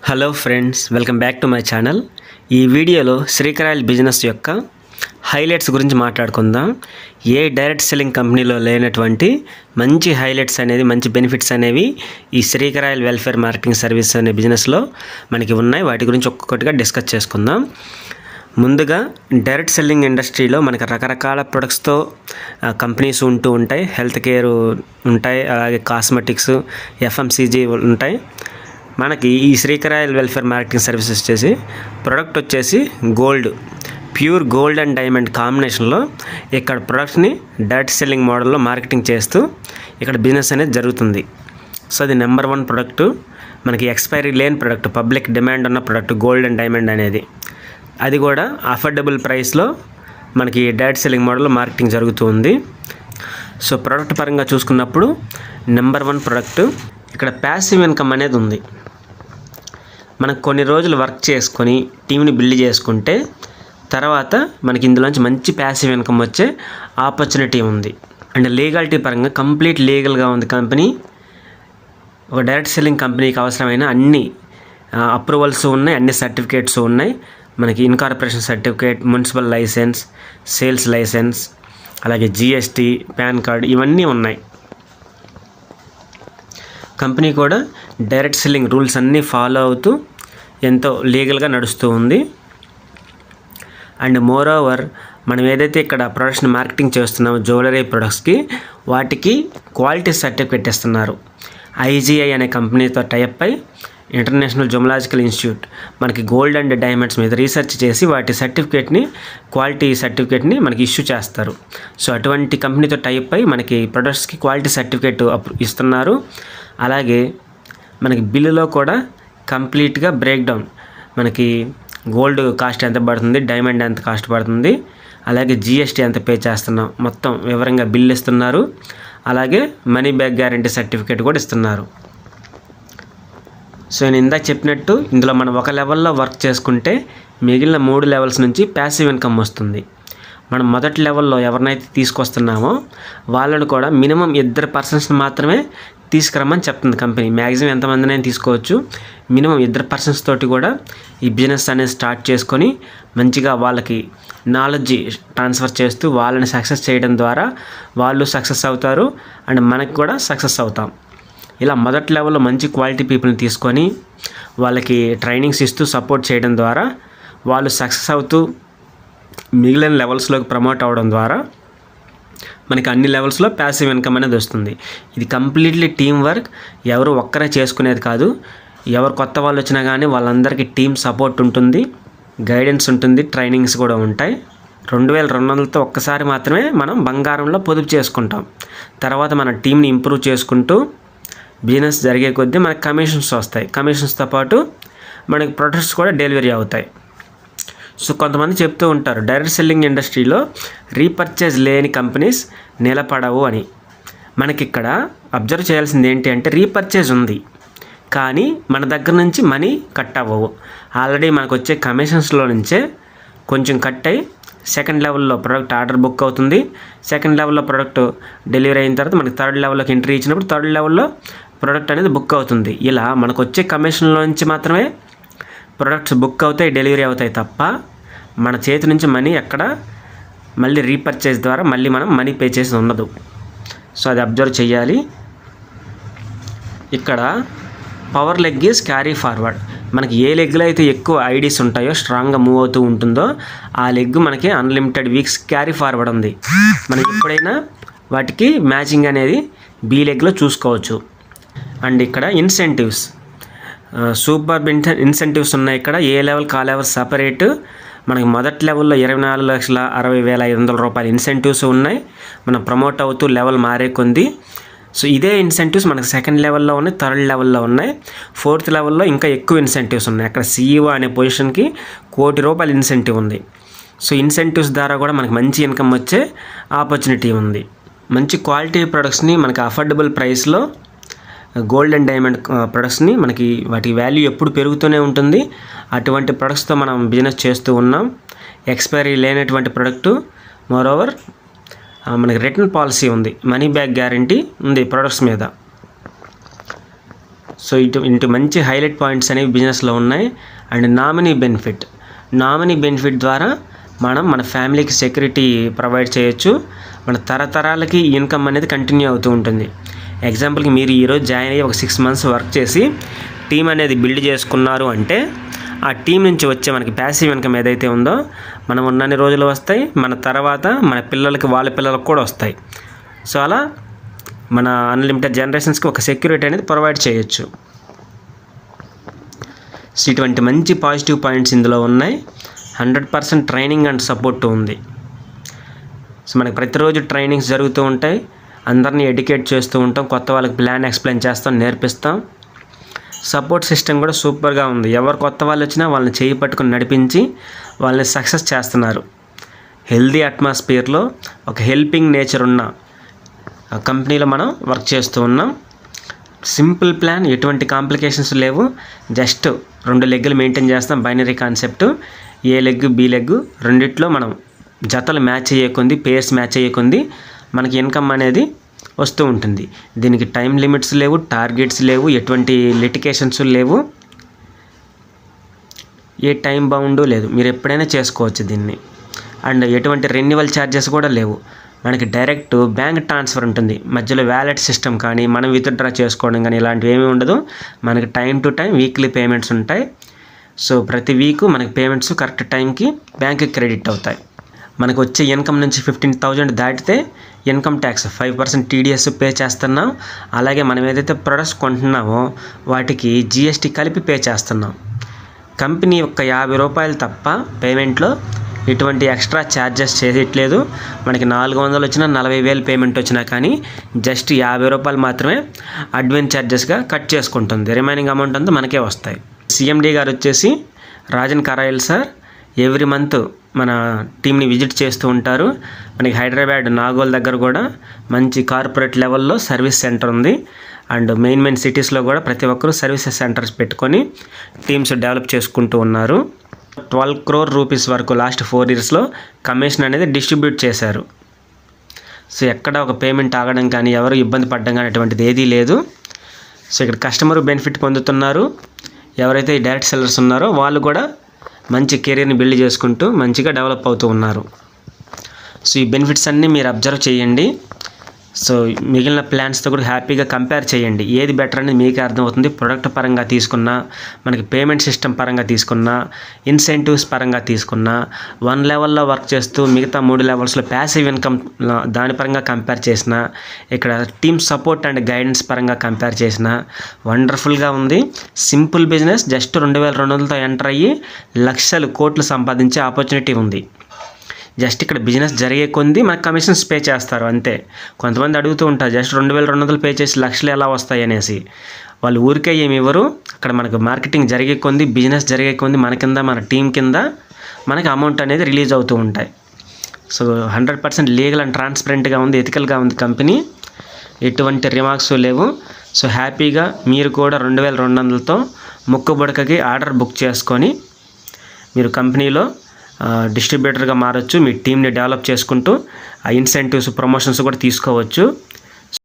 Hello friends, welcome back to my channel. ఈ వీడియోలో Srikar oil business యొక్క హైలైట్స్ గురించి మాట్లాడుకుందాం. ఏ డైరెక్ట్ సెల్లింగ్ కంపెనీలో లేనటువంటి మంచి హైలైట్స్ అనేది, మంచి బెనిఫిట్స్ అనేవి ఈ Srikar oil welfare marketing service అనే బిజినెస్లో మనకి ఉన్నాయి. వాటి గురించి ఒక్కొక్కటిగా డిస్కస్ చేసుకుందాం. ముందుగా డైరెక్ట్ సెల్లింగ్ ఇండస్ట్రీలో మనకి రకరకాల ప్రొడక్ట్స్తో కంపెనీస్ ఉంటూ ఉంటాయి. హెల్త్ కేర్ ఉంటాయి, అలాగే కాస్మెటిక్స్, ఎఫ్ఎంసీజీ ఉంటాయి. మనకి ఈ Srikar oil welfare marketing services వచ్చేసి ప్రొడక్ట్ వచ్చేసి gold, pure gold and diamond కాంబినేషన్లో ఇక్కడ ప్రొడక్ట్స్ని డైరెక్ట్ సెల్లింగ్ మోడల్లో మార్కెటింగ్ చేస్తూ ఇక్కడ బిజినెస్ అనేది జరుగుతుంది. సో అది నెంబర్ 1 ప్రొడక్ట్, మనకి ఎక్స్పైరీ లేని ప్రొడక్ట్, పబ్లిక్ డిమాండ్ ఉన్న ప్రొడక్ట్ గోల్డ్ అండ్ డైమండ్ అనేది. అది కూడా అఫోర్డబుల్ ప్రైస్లో మనకి డైరెక్ట్ సెల్లింగ్ మోడల్లో మార్కెటింగ్ జరుగుతూ ఉంది. సో ప్రొడక్ట్ పరంగా చూసుకున్నప్పుడు నెంబర్ 1 ప్రొడక్ట్. ఇక్కడ ప్యాసివ్ ఇన్కమ్ అనేది ఉంది. మనకు కొన్ని రోజులు వర్క్ చేసుకొని టీంని బిల్డ్ చేసుకుంటే తర్వాత మనకి ఇందులోంచి మంచి ప్యాసివ్ ఇన్కమ్ వచ్చే ఆపర్చునిటీ ఉంది. అండ్ లీగాలిటీ పరంగా కంప్లీట్ లీగల్గా ఉంది కంపెనీ. ఒక డైరెక్ట్ సెల్లింగ్ కంపెనీకి అవసరమైన అన్ని అప్రూవల్స్ ఉన్నాయి, అన్ని సర్టిఫికేట్స్ ఉన్నాయి. మనకి incorporation certificate, municipal licence, sales licence, అలాగే జిఎస్టీ, పాన్ కార్డ్ ఇవన్నీ ఉన్నాయి. కంపెనీ కూడా డైరెక్ట్ సెల్లింగ్ రూల్స్ అన్నీ ఫాలో అవుతూ ఎంతో లీగల్గా నడుస్తూ ఉంది. అండ్ మోర్ ఓవర్ మనం ఏదైతే ఇక్కడ ప్రొడక్ట్స్ని మార్కెటింగ్ చేస్తున్నామో జ్యువెలరీ ప్రొడక్ట్స్కి, వాటికి క్వాలిటీ సర్టిఫికేట్ ఇస్తున్నారు. ఐజీఐ అనే కంపెనీతో టైప్ అయి ఇంటర్నేషనల్ జువలాజికల్ ఇన్స్టిట్యూట్ మనకి గోల్డ్ అండ్ డైమండ్స్ మీద రీసెర్చ్ చేసి వాటి సర్టిఫికేట్ని, క్వాలిటీ సర్టిఫికేట్ని మనకి ఇష్యూ చేస్తారు. సో అటువంటి కంపెనీతో టైప్ అయి మనకి ప్రొడక్ట్స్కి క్వాలిటీ సర్టిఫికేట్ ఇస్తున్నారు. అలాగే మనకి బిల్లులో కూడా కంప్లీట్గా బ్రేక్ డౌన్, మనకి గోల్డ్ కాస్ట్ ఎంత పడుతుంది, డైమండ్ ఎంత కాస్ట్ పడుతుంది, అలాగే జిఎస్టీ ఎంత పే చేస్తున్నాం మొత్తం వివరంగా బిల్లు ఇస్తున్నారు. అలాగే మనీ బ్యాక్ గ్యారంటీ సర్టిఫికేట్ కూడా ఇస్తున్నారు. సో నేను ఇందాక చెప్పినట్టు ఇందులో మనం ఒక లెవెల్లో వర్క్ చేసుకుంటే మిగిలిన 3 లెవెల్స్ నుంచి ప్యాసివ్ ఇన్కమ్ వస్తుంది. మనం మొదటి లెవెల్లో ఎవరినైతే తీసుకొస్తున్నామో వాళ్ళని కూడా మినిమం 2 పర్సన్స్ని మాత్రమే తీసుకురమ్మని చెప్తుంది కంపెనీ. మ్యాక్సిమం ఎంతమందినైనా తీసుకోవచ్చు. మినిమం 2 పర్సన్స్ తోటి కూడా ఈ బిజినెస్ అనేది స్టార్ట్ చేసుకొని మంచిగా వాళ్ళకి నాలెడ్జ్ ట్రాన్స్ఫర్ చేస్తూ వాళ్ళని సక్సెస్ చేయడం ద్వారా వాళ్ళు సక్సెస్ అవుతారు అండ్ మనకి కూడా సక్సెస్ అవుతాం. ఇలా మొదటి లెవెల్లో మంచి క్వాలిటీ పీపుల్ని తీసుకొని వాళ్ళకి ట్రైనింగ్స్ ఇస్తూ సపోర్ట్ చేయడం ద్వారా వాళ్ళు సక్సెస్ అవుతూ మిగిలిన లెవెల్స్లోకి ప్రమోట్ అవ్వడం ద్వారా మనకి అన్ని లెవెల్స్లో ప్యాసివ్ ఇన్కమ్ అనేది వస్తుంది. ఇది కంప్లీట్లీ టీం వర్క్, ఎవరు ఒక్కరే చేసుకునేది కాదు. ఎవరు కొత్త వాళ్ళు వచ్చినా కానీ వాళ్ళందరికీ టీం సపోర్ట్ ఉంటుంది, గైడెన్స్ ఉంటుంది, ట్రైనింగ్స్ కూడా ఉంటాయి. 2200తో ఒక్కసారి మాత్రమే మనం బంగారంలో పొదుపు చేసుకుంటాం. తర్వాత మన టీంని ఇంప్రూవ్ చేసుకుంటూ బిజినెస్ జరిగే కొద్దీ మనకి కమిషన్స్ వస్తాయి. కమిషన్స్తో పాటు మనకి ప్రొడక్ట్స్ కూడా డెలివరీ అవుతాయి. సో కొంతమంది చెప్తూ ఉంటారు డైరెక్ట్ సెల్లింగ్ ఇండస్ట్రీలో రీపర్చేజ్ లేని కంపెనీస్ నిలబడవు అని. మనకి ఇక్కడ అబ్జర్వ్ చేయాల్సింది ఏంటి అంటే రీపర్చేజ్ ఉంది కానీ మన దగ్గర నుంచి మనీ కట్ అవ్వవు. ఆల్రెడీ మనకు వచ్చే కమిషన్స్లో నుంచే కొంచెం కట్ అయ్యి సెకండ్ లెవెల్లో ప్రోడక్ట్ ఆర్డర్ బుక్ అవుతుంది. సెకండ్ లెవెల్లో ప్రోడక్ట్ డెలివరీ అయిన తర్వాత మనకి థర్డ్ లెవెల్లోకి ఎంట్రీ ఇచ్చినప్పుడు థర్డ్ లెవెల్లో ప్రోడక్ట్ అనేది బుక్ అవుతుంది. ఇలా మనకు వచ్చే కమిషన్లో నుంచి మాత్రమే ప్రొడక్ట్స్ బుక్ అవుతాయి, డెలివరీ అవుతాయి తప్ప మన చేతి నుంచి మనీ ఎక్కడ మళ్ళీ రీపర్చేజ్ ద్వారా మళ్ళీ మనం మనీ పే చేసి ఉండదు. సో అది అబ్జర్వ్ చేయాలి. ఇక్కడ power leg is carry forward. మనకి ఏ లెగ్లో అయితే ఎక్కువ ఐడీస్ ఉంటాయో, స్ట్రాంగ్గా మూవ్ అవుతూ ఉంటుందో ఆ లెగ్ మనకి అన్లిమిటెడ్ వీక్స్ క్యారీ ఫార్వర్డ్ ఉంది. మనం ఎప్పుడైనా వాటికి మ్యాచింగ్ అనేది బీ లెగ్లో చూసుకోవచ్చు. అండ్ ఇక్కడ ఇన్సెంటివ్స్, సూపర్ ఇన్సెంటివ్స్ ఉన్నాయి. ఇక్కడ ఏ లెవెల్ కా లెవెల్ సపరేట్. మనకి మొదటి లెవెల్లో 24,60,500 రూపాయలు ఇన్సెంటివ్స్ ఉన్నాయి. మనం ప్రమోట్ అవుతూ లెవెల్ మారే కొంది. సో ఇదే ఇన్సెంటివ్స్ మనకి సెకండ్ లెవెల్లో ఉన్నాయి, థర్డ్ లెవెల్లో ఉన్నాయి, ఫోర్త్ లెవెల్లో ఇంకా ఎక్కువ ఇన్సెంటివ్స్ ఉన్నాయి. అక్కడ CEO అనే పొజిషన్కి ₹1,00,00,000 ఇన్సెంటివ్ ఉంది. సో ఇన్సెంటివ్స్ ద్వారా కూడా మనకి మంచి ఇన్కమ్ వచ్చే ఆపర్చునిటీ ఉంది. మంచి క్వాలిటీ ప్రొడక్ట్స్ని మనకి అఫోర్డబుల్ ప్రైస్లో గోల్డ్ అండ్ డైమండ్ ప్రొడక్ట్స్ని, మనకి వాటి వాల్యూ ఎప్పుడు పెరుగుతూనే ఉంటుంది. అటువంటి ప్రొడక్ట్స్తో మనం బిజినెస్ చేస్తూ ఉన్నాం. ఎక్స్పైరీ లేనటువంటి ప్రొడక్టు, మోర్ ఓవర్ మనకి రిటర్న్ పాలసీ ఉంది, మనీ బ్యాక్ గ్యారంటీ ఉంది ప్రొడక్ట్స్ మీద. సో ఇటు మంచి హైలైట్ పాయింట్స్ అనేవి బిజినెస్లో ఉన్నాయి. అండ్ నామినీ బెనిఫిట్ ద్వారా మనం మన ఫ్యామిలీకి సెక్యూరిటీ ప్రొవైడ్ చేయొచ్చు. మన తరతరాలకి ఇన్కమ్ అనేది కంటిన్యూ అవుతూ ఉంటుంది. ఎగ్జాంపుల్కి మీరు ఈరోజు జాయిన్ అయ్యి ఒక 6 months వర్క్ చేసి టీం అనేది బిల్డ్ చేసుకున్నారు అంటే ఆ టీం నుంచి వచ్చే మనకి ప్యాసివ్ ఇన్కమ్ ఏదైతే ఉందో మనం ఉన్నన్ని రోజులు వస్తాయి, మన తర్వాత మన పిల్లలకి వాళ్ళ పిల్లలకు కూడా వస్తాయి. సో అలా మన అన్లిమిటెడ్ జనరేషన్స్కి ఒక సెక్యూరిటీ అనేది ప్రొవైడ్ చేయొచ్చు. సో ఇటువంటి మంచి పాజిటివ్ పాయింట్స్ ఇందులో ఉన్నాయి. 100% ట్రైనింగ్ అండ్ సపోర్ట్ ఉంది. సో మనకి ప్రతిరోజు ట్రైనింగ్స్ జరుగుతూ ఉంటాయి. అందరినీ ఎడ్యుకేట్ చేస్తూ ఉంటాం, కొత్త వాళ్ళకి ప్లాన్ ఎక్స్ప్లెయిన్ చేస్తాం, నేర్పిస్తాం. సపోర్ట్ సిస్టమ్ కూడా సూపర్గా ఉంది. ఎవరు కొత్త వాళ్ళు వచ్చినా వాళ్ళని చేయి పట్టుకుని నడిపించి వాళ్ళని సక్సెస్ చేస్తున్నారు. హెల్దీ అట్మాస్ఫియర్లో ఒక హెల్పింగ్ నేచర్ ఉన్న కంపెనీలో మనం వర్క్ చేస్తూ ఉన్నాం. సింపుల్ ప్లాన్, ఎటువంటి కాంప్లికేషన్స్ లేవు. జస్ట్ 2 లెగ్గులు మెయింటైన్ చేస్తాం. బైనరీ కాన్సెప్ట్, ఏ లెగ్ బి లెగ్ రెండిట్లో మనం జతలు మ్యాచ్ అయ్యేకొంది, పేర్స్ మ్యాచ్ అయ్యేకొంది మనకి ఇన్కమ్ అనేది వస్తూ ఉంటుంది. దీనికి టైం లిమిట్స్ లేవు, టార్గెట్స్ లేవు, ఎటువంటి లిటికేషన్స్ లేవు, ఏ టైం బౌండ్ లేదు. మీరు ఎప్పుడైనా చేసుకోవచ్చు దీన్ని. అండ్ ఎటువంటి రెన్యువల్ ఛార్జెస్ కూడా లేవు. మనకి డైరెక్ట్ బ్యాంక్ ట్రాన్స్ఫర్ ఉంటుంది. మధ్యలో వ్యాలెట్ సిస్టమ్ కానీ మనం విత్డ్రా చేసుకోవడం కానీ ఇలాంటివి ఏమీ ఉండదు. మనకి time to time weekly payments ఉంటాయి. సో ప్రతి వీక్ మనకి పేమెంట్స్ కరెక్ట్ టైంకి బ్యాంక్కి క్రెడిట్ అవుతాయి. మనకు వచ్చే ఇన్కమ్ నుంచి 15,000 దాటితే ఇన్కమ్ ట్యాక్స్ 5% టీడీఎస్ పే చేస్తున్నాం. అలాగే మనం ఏదైతే ప్రొడక్ట్స్ కొంటున్నామో వాటికి జీఎస్టీ కలిపి పే చేస్తున్నాం. కంపెనీ యొక్క 50 రూపాయలు తప్ప పేమెంట్లో ఎటువంటి ఎక్స్ట్రా ఛార్జెస్ చేయట్లేదు. మనకి 400 వచ్చినా 40,000 పేమెంట్ వచ్చినా కానీ జస్ట్ 50 రూపాయలు మాత్రమే అడ్వాన్స్ ఛార్జెస్గా కట్ చేసుకుంటుంది. రిమైనింగ్ అమౌంట్ అంతా మనకే వస్తాయి. సిఎండి గారు వచ్చేసి రాజన్ కరాయల్ సార్ ఎవ్రీ మంత్ మన టీంని విజిట్ చేస్తూ ఉంటారు. మనకి హైదరాబాద్ నాగోల్ దగ్గర కూడా మంచి కార్పొరేట్ లెవెల్లో సర్వీస్ సెంటర్ ఉంది. అండ్ మెయిన్ సిటీస్లో కూడా ప్రతి ఒక్కరూ సర్వీసెస్ సెంటర్స్ పెట్టుకొని టీమ్స్ డెవలప్ చేసుకుంటూ ఉన్నారు. 12 crore రూపీస్ వరకు లాస్ట్ 4 yearsలో కమిషన్ అనేది డిస్ట్రిబ్యూట్ చేశారు. సో ఎక్కడ ఒక పేమెంట్ ఆగడం కానీ ఎవరు ఇబ్బంది పడడం కానీ అటువంటిది ఏదీ లేదు. సో ఇక్కడ కస్టమర్ బెనిఫిట్ పొందుతున్నారు. ఎవరైతే డైరెక్ట్ సెల్లర్స్ ఉన్నారో వాళ్ళు కూడా మంచి కెరీర్ని బిల్డ్ చేసుకుంటూ మంచిగా డెవలప్ అవుతూ ఉన్నారు. సో ఈ బెనిఫిట్స్ అన్నీ మీరు అబ్జర్వ్ చేయండి. సో మిగిలిన ప్లాన్స్తో కూడా హ్యాపీగా కంపేర్ చేయండి. ఏది బెటర్ అనేది మీకే అర్థమవుతుంది. ప్రొడక్ట్ పరంగా తీసుకున్నా, మనకి పేమెంట్ సిస్టమ్ పరంగా తీసుకున్నా, ఇన్సెంటివ్స్ పరంగా తీసుకున్నా, 1 లెవెల్లో వర్క్ చేస్తూ మిగతా 3 లెవెల్స్లో ప్యాసివ్ ఇన్కమ్ దాని పరంగా కంపేర్ చేసినా, ఇక్కడ టీమ్ సపోర్ట్ అండ్ గైడెన్స్ పరంగా కంపేర్ చేసినా వండర్ఫుల్గా ఉంది. Simple business. జస్ట్ 2,200తో ఎంటర్ అయ్యి లక్షలు కోట్లు సంపాదించే ఆపర్చునిటీ ఉంది. జస్ట్ ఇక్కడ బిజినెస్ జరిగే కొంది మనకు కమిషన్స్ పే చేస్తారు అంతే. కొంతమంది అడుగుతూ ఉంటారు జస్ట్ 2,200 పే చేసి లక్షలు ఎలా వస్తాయి అనేసి. వాళ్ళు ఊరికే ఏమి ఇవ్వరు. అక్కడ మనకు మార్కెటింగ్ జరిగే కొంది, బిజినెస్ జరిగే కొంది మన కింద, మన టీం కింద మనకి అమౌంట్ అనేది రిలీజ్ అవుతూ ఉంటాయి. సో 100% లీగల్ అండ్ ట్రాన్స్పరెంట్గా ఉంది, ఎథికల్గా ఉంది కంపెనీ. ఎటువంటి రిమార్క్స్ లేవు. సో హ్యాపీగా మీరు కూడా 2,200తో ముక్కుబుడకకి ఆర్డర్ బుక్ చేసుకొని మీరు కంపెనీలో డిస్ట్రిబ్యూటర్గా మారచ్చు. మీ టీంని డెవలప్ చేసుకుంటూ ఆ ఇన్సెంటివ్స్, ప్రమోషన్స్ కూడా తీసుకోవచ్చు.